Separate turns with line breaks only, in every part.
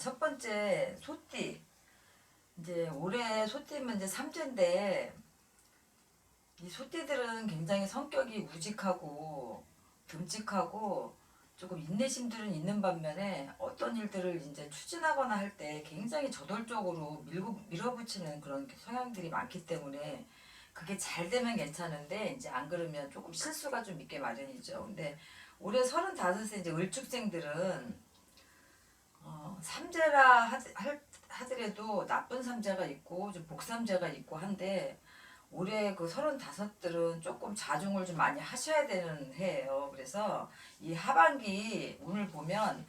첫 번째 소띠. 이제 올해 소띠면 이제 삼재인데 이 소띠들은 굉장히 성격이 우직하고 듬직하고 조금 인내심들은 있는 반면에 어떤 일들을 이제 추진하거나 할 때 굉장히 저돌적으로 밀어붙이는 그런 성향들이 많기 때문에 그게 잘 되면 괜찮은데 이제 안 그러면 조금 실수가 좀 있게 마련이죠. 근데 올해 35세 이제 을축생들은 삼재라 하더라도 나쁜 삼재가 있고 좀 복삼재가 있고 한데 올해 그 35들은 조금 자중을 좀 많이 하셔야 되는 해예요. 그래서 이 하반기 운을 보면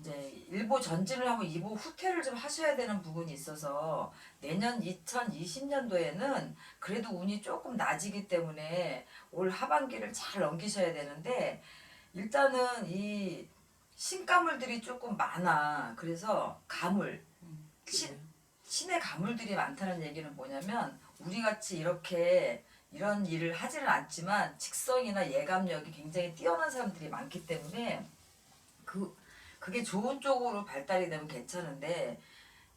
이제 일보 전진을 하고 이보 후퇴를 좀 하셔야 되는 부분이 있어서 내년 2020년도에는 그래도 운이 조금 낮이기 때문에 올 하반기를 잘 넘기셔야 되는데 일단은 이 신가물들이 조금 많아. 그래서 가물, 신의 가물들이 많다는 얘기는 뭐냐면 우리같이 이렇게 이런 일을 하지는 않지만 직성이나 예감력이 굉장히 뛰어난 사람들이 많기 때문에 그게 좋은 쪽으로 발달이 되면 괜찮은데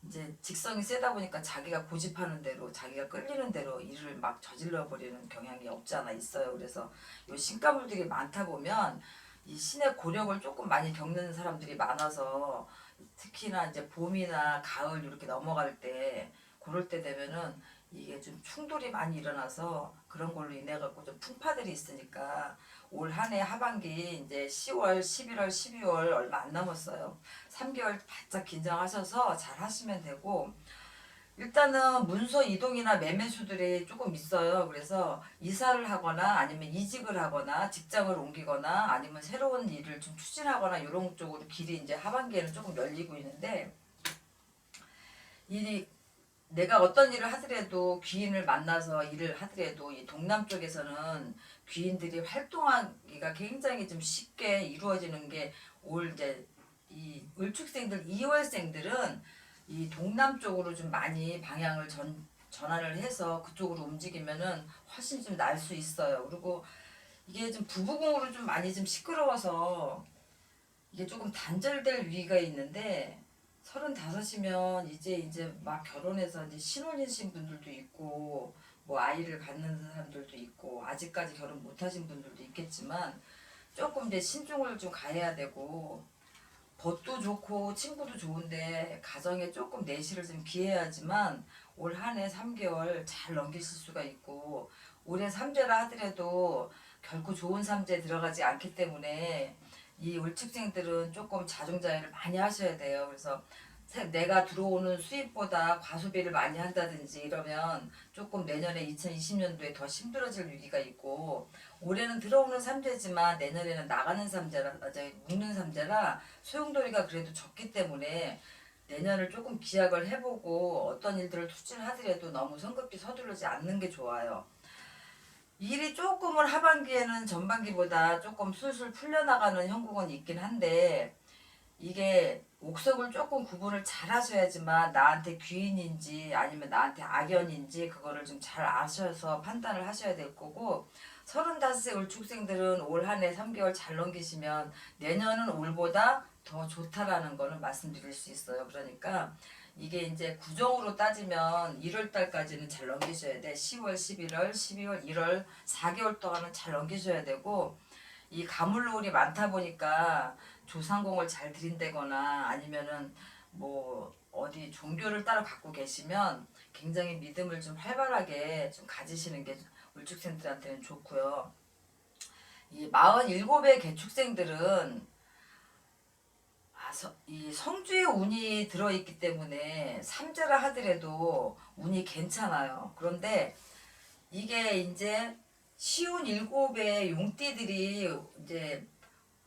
이제 직성이 세다 보니까 자기가 고집하는 대로 자기가 끌리는 대로 일을 막 저질러 버리는 경향이 없지 않아 있어요. 그래서 요 신가물들이 많다 보면 이 신의 고력을 조금 많이 겪는 사람들이 많아서 특히나 이제 봄이나 가을 이렇게 넘어갈 때 그럴 때 되면은 이게 좀 충돌이 많이 일어나서 그런 걸로 인해 갖고 좀 풍파들이 있으니까 올 한 해 하반기 이제 10월, 11월, 12월 얼마 안 남았어요. 3개월 바짝 긴장하셔서 잘 하시면 되고 일단은 문서 이동이나 매매수들이 조금 있어요. 그래서 이사를 하거나 아니면 이직을 하거나 직장을 옮기거나 아니면 새로운 일을 좀 추진하거나 이런 쪽으로 길이 이제 하반기에는 조금 열리고 있는데 이 내가 어떤 일을 하더라도 귀인을 만나서 일을 하더라도 이 동남 쪽에서는 귀인들이 활동하기가 굉장히 좀 쉽게 이루어지는 게 올 이제 이 을축생들 2월생들은 이 동남 쪽으로 좀 많이 방향을 전환을 해서 그쪽으로 움직이면은 훨씬 좀 날 수 있어요. 그리고 이게 좀 부부궁으로 좀 많이 좀 시끄러워서 이게 조금 단절될 위기가 있는데 35이면 이제 막 결혼해서 이제 신혼이신 분들도 있고 뭐 아이를 갖는 사람들도 있고 아직까지 결혼 못 하신 분들도 있겠지만 조금 이제 신중을 좀 가해야 되고 벗도 좋고 친구도 좋은데 가정에 조금 내실을 좀 기해야지만 올 한 해 3개월 잘 넘기실 수가 있고 올해 삼재라 하더라도 결코 좋은 삼재에 들어가지 않기 때문에 이 울축생들은 조금 자중자애를 많이 하셔야 돼요. 그래서 내가 들어오는 수입보다 과소비를 많이 한다든지 이러면 조금 내년에 2020년도에 더 힘들어질 위기가 있고 올해는 들어오는 삼재지만 내년에는 나가는 삼재라 묵는 삼재라 소용돌이가 그래도 적기 때문에 내년을 조금 기약을 해보고 어떤 일들을 추진하더라도 너무 성급히 서두르지 않는 게 좋아요. 일이 조금은 하반기에는 전반기보다 조금 술술 풀려나가는 형국은 있긴 한데 이게 옥석을 조금 구분을 잘 하셔야지만 나한테 귀인인지 아니면 나한테 악연인지 그거를 좀 잘 아셔서 판단을 하셔야 될 거고 35세 을축생들은 올 한 해 3개월 잘 넘기시면 내년은 올보다 더 좋다라는 거는 말씀드릴 수 있어요. 그러니까 이게 이제 구정으로 따지면 1월 달까지는 잘 넘기셔야 돼. 10월, 11월, 12월, 1월 4개월 동안은 잘 넘기셔야 되고 이 가물노을이 많다 보니까 조상공을 잘 드린다거나 아니면은 뭐 어디 종교를 따로 갖고 계시면 굉장히 믿음을 좀 활발하게 좀 가지시는 게 울축생들한테는 좋고요. 이 47의 개축생들은 이 성주에 운이 들어있기 때문에 삼재라 하더라도 운이 괜찮아요. 그런데 이게 이제 쉬운 7의 용띠들이 이제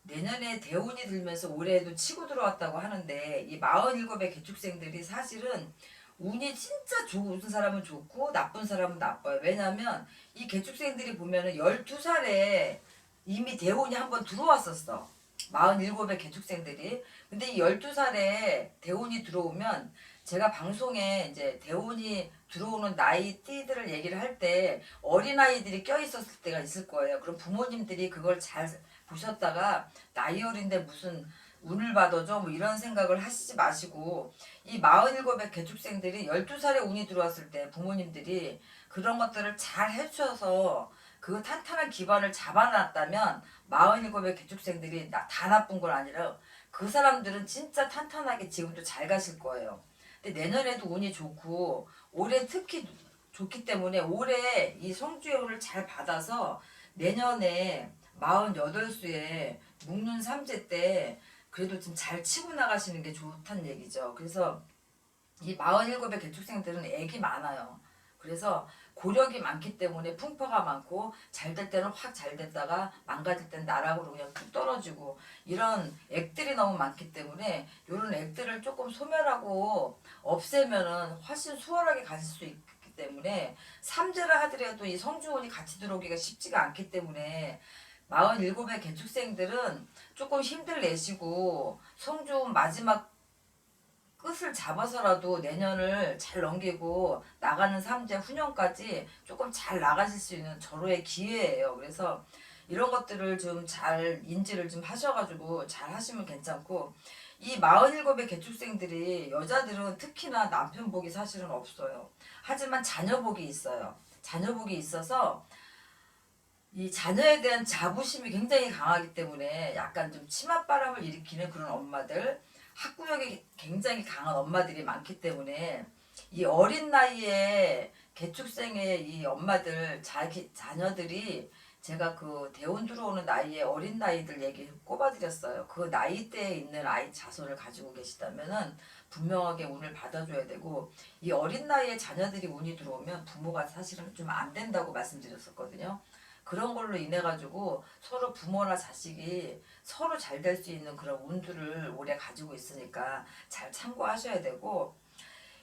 내년에 대운이 들면서 올해에도 치고 들어왔다고 하는데 이 47의 개축생들이 사실은 운이 진짜 좋은 사람은 좋고 나쁜 사람은 나빠요. 왜냐면 이 개축생들이 보면은 12살에 이미 대운이 한번 들어왔었어. 47의 개축생들이. 근데 이 12살에 대운이 들어오면 제가 방송에 이제 대운이 들어오는 나이띠들을 얘기를 할 때 어린아이들이 껴있었을 때가 있을 거예요. 그럼 부모님들이 그걸 잘 보셨다가 나이 어린데 무슨 운을 받아줘 뭐 이런 생각을 하시지 마시고 이 47의 개축생들이 12살에 운이 들어왔을 때 부모님들이 그런 것들을 잘 해주셔서 그 탄탄한 기반을 잡아놨다면 47의 개축생들이 다 나쁜 건 아니라 그 사람들은 진짜 탄탄하게 지금도 잘 가실 거예요. 근데 내년에도 운이 좋고 올해 특히 좋기 때문에 올해 이 성주의 운을 잘 받아서 내년에 48수에 묵는 삼재 때 그래도 좀 잘 치고 나가시는 게 좋다는 얘기죠. 그래서 이 47의 개축생들은 애기 많아요. 그래서 고력이 많기 때문에 풍파가 많고 잘 될 때는 확 잘 됐다가 망가질 때는 나락으로 그냥 뚝 떨어지고 이런 액들이 너무 많기 때문에 이런 액들을 조금 소멸하고 없애면은 훨씬 수월하게 가실 수 있기 때문에 삼재를 하더라도 이 성주운이 같이 들어오기가 쉽지가 않기 때문에 47의 개축생들은 조금 힘들 내시고 성주운 마지막 끝을 잡아서라도 내년을 잘 넘기고 나가는 삼재 후년까지 조금 잘 나가실 수 있는 절호의 기회예요. 그래서 이런 것들을 좀 잘 인지를 좀 하셔가지고 잘 하시면 괜찮고 이 47의 개축생들이 여자들은 특히나 남편 복이 사실은 없어요. 하지만 자녀 복이 있어요. 자녀 복이 있어서 이 자녀에 대한 자부심이 굉장히 강하기 때문에 약간 좀 치맛바람을 일으키는 그런 엄마들 학구력이 굉장히 강한 엄마들이 많기 때문에 이 어린 나이에 개축생의 이 엄마들 자기 자녀들이 제가 그 대운 들어오는 나이에 어린 나이들 얘기 꼽아드렸어요. 그 나이대에 있는 아이 자손을 가지고 계시다면은 분명하게 운을 받아줘야 되고 이 어린 나이에 자녀들이 운이 들어오면 부모가 사실은 좀 안 된다고 말씀드렸었거든요. 그런 걸로 인해 가지고 서로 부모나 자식이 서로 잘 될 수 있는 그런 운들을 올해 가지고 있으니까 잘 참고하셔야 되고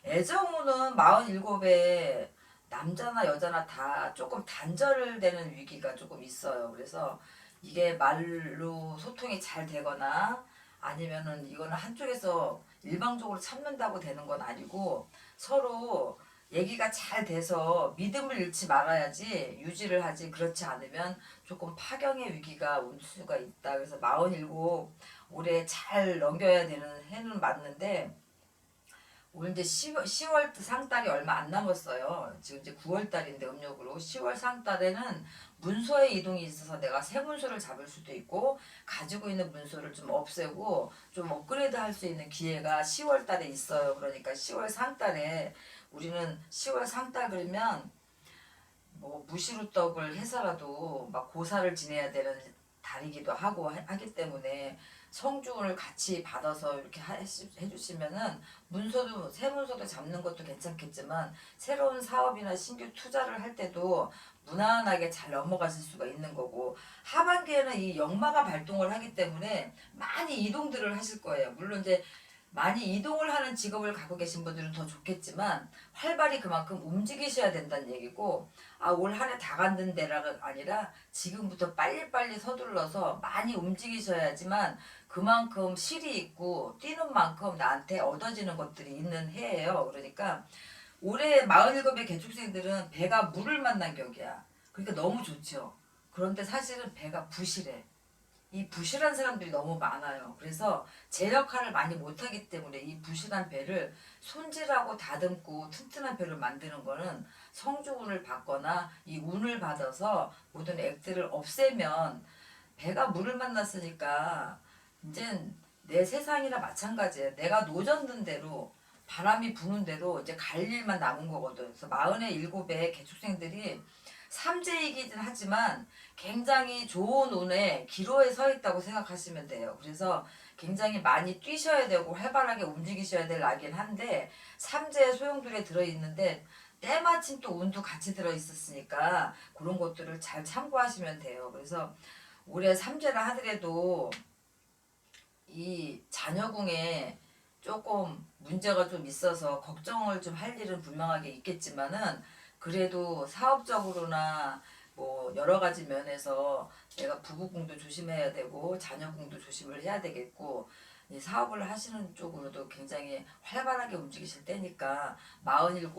애정운은 47에 남자나 여자나 다 조금 단절되는 위기가 조금 있어요. 그래서 이게 말로 소통이 잘 되거나 아니면은 이거는 한쪽에서 일방적으로 참는다고 되는 건 아니고 서로 얘기가 잘 돼서 믿음을 잃지 말아야지 유지를 하지 그렇지 않으면 조금 파경의 위기가 올 수가 있다. 그래서 47 올해 잘 넘겨야 되는 해는 맞는데 올 이제 10월 상달이 얼마 안 남았어요. 지금 이제 9월 달인데 음력으로 10월 상달에는 문서의 이동이 있어서 내가 새 문서를 잡을 수도 있고 가지고 있는 문서를 좀 없애고 좀 업그레이드 할 수 있는 기회가 10월 달에 있어요. 그러니까 10월 상달에 우리는 10월 상달 그러면 뭐 무시루떡을 해서라도 막 고사를 지내야 되는 달이기도 하고 하기 때문에 성주운을 같이 받아서 이렇게 해주시면은 문서도 새 문서도 잡는 것도 괜찮겠지만 새로운 사업이나 신규 투자를 할 때도 무난하게 잘 넘어가실 수가 있는 거고 하반기에는 이 역마가 발동을 하기 때문에 많이 이동들을 하실 거예요. 물론 이제 많이 이동을 하는 직업을 갖고 계신 분들은 더 좋겠지만 활발히 그만큼 움직이셔야 된다는 얘기고 올 한 해 다 갔는 데가 아니라 지금부터 빨리빨리 서둘러서 많이 움직이셔야지만 그만큼 실이 있고 뛰는 만큼 나한테 얻어지는 것들이 있는 해예요. 그러니까 올해 47의 개축생들은 배가 물을 만난 격이야. 그러니까 너무 좋죠. 그런데 사실은 배가 부실해. 이 부실한 사람들이 너무 많아요. 그래서 제 역할을 많이 못하기 때문에 이 부실한 배를 손질하고 다듬고 튼튼한 배를 만드는 거는 성주운을 받거나 이 운을 받아서 모든 액들을 없애면 배가 물을 만났으니까 이제 내 세상이나 마찬가지예요. 내가 노젓는 대로 바람이 부는 대로 이제 갈 일만 남은 거거든. 그래서 47의 개축생들이 삼재이긴 하지만 굉장히 좋은 운에 기로에 서 있다고 생각하시면 돼요. 그래서 굉장히 많이 뛰셔야 되고 활발하게 움직이셔야 될 나긴 한데 삼재 소용돌이에 들어있는데 때마침 또 운도 같이 들어있었으니까 그런 것들을 잘 참고하시면 돼요. 그래서 올해 삼재를 하더라도 이 자녀궁에 조금 문제가 좀 있어서 걱정을 좀 할 일은 분명하게 있겠지만은 그래도 사업적으로나 뭐 여러 가지 면에서 내가 부부궁도 조심해야 되고 자녀궁도 조심을 해야 되겠고 이 사업을 하시는 쪽으로도 굉장히 활발하게 움직이실 때니까 47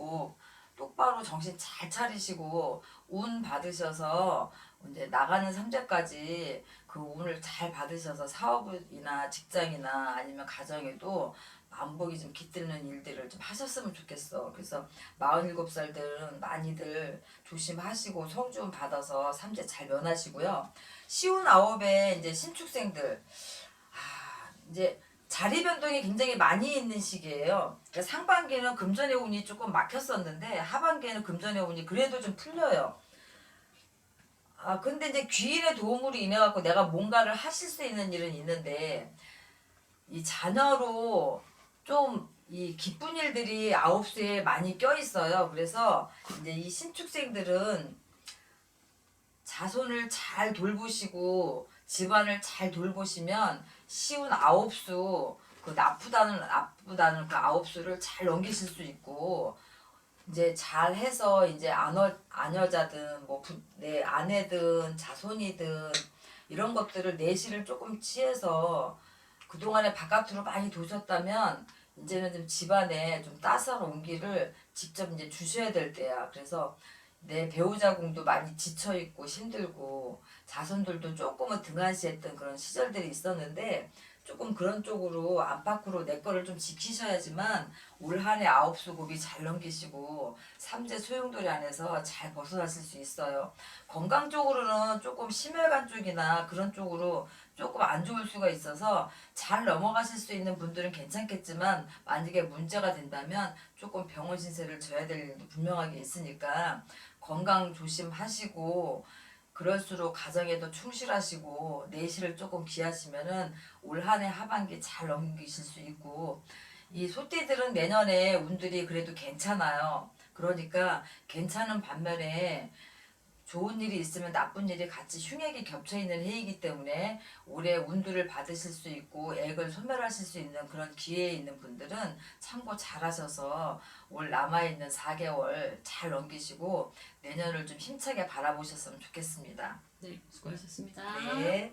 똑바로 정신 잘 차리시고 운 받으셔서 이제 나가는 삼재까지 그 그 운을 잘 받으셔서 사업이나 직장이나 아니면 가정에도 만복이 좀 깃드는 일들을 좀 하셨으면 좋겠어. 그래서 47살들은 많이들 조심하시고 성주운 받아서 삼재 잘 면하시고요. 시운 아홉에 이제 신축생들 이제 자리 변동이 굉장히 많이 있는 시기예요. 그러니까 상반기는 금전의 운이 조금 막혔었는데 하반기에는 금전의 운이 그래도 좀 풀려요. 근데 이제 귀인의 도움으로 인해 갖고 내가 뭔가를 하실 수 있는 일은 있는데 이 자녀로 좀 이 기쁜 일들이 아홉 수에 많이 껴 있어요. 그래서 이제 이 신축생들은 자손을 잘 돌보시고 집안을 잘 돌보시면 쉬운 아홉 수 그 나쁘다는 그 아홉 수를 잘 넘기실 수 있고 이제 잘 해서 이제 아녀자든 뭐 내 아내든 자손이든 이런 것들을 내실을 조금 취해서 그동안에 바깥으로 많이 도셨다면 이제는 좀 집안에 좀 따스한 온기를 직접 이제 주셔야 될 때야. 그래서 내 배우자 궁도 많이 지쳐있고 힘들고 자손들도 조금은 등한시했던 그런 시절들이 있었는데 조금 그런 쪽으로 안팎으로 내 거를 좀 지키셔야지만 올 한 해 아홉 수 고비 잘 넘기시고 삼재 소용돌이 안에서 잘 벗어나실 수 있어요. 건강 쪽으로는 조금 심혈관 쪽이나 그런 쪽으로 조금 안 좋을 수가 있어서 잘 넘어가실 수 있는 분들은 괜찮겠지만 만약에 문제가 된다면 조금 병원 신세를 져야 될 일도 분명하게 있으니까 건강 조심하시고 그럴수록 가정에도 충실하시고 내실을 조금 기하시면은 올 한 해 하반기 잘 넘기실 수 있고 이 소띠들은 내년에 운들이 그래도 괜찮아요. 그러니까 괜찮은 반면에 좋은 일이 있으면 나쁜 일이 같이 흉액이 겹쳐 있는 해이기 때문에 올해 운들을 받으실 수 있고 액을 소멸하실 수 있는 그런 기회에 있는 분들은 참고 잘하셔서 올 남아있는 4개월 잘 넘기시고 내년을 좀 힘차게 바라보셨으면 좋겠습니다.
네, 수고하셨습니다.
네.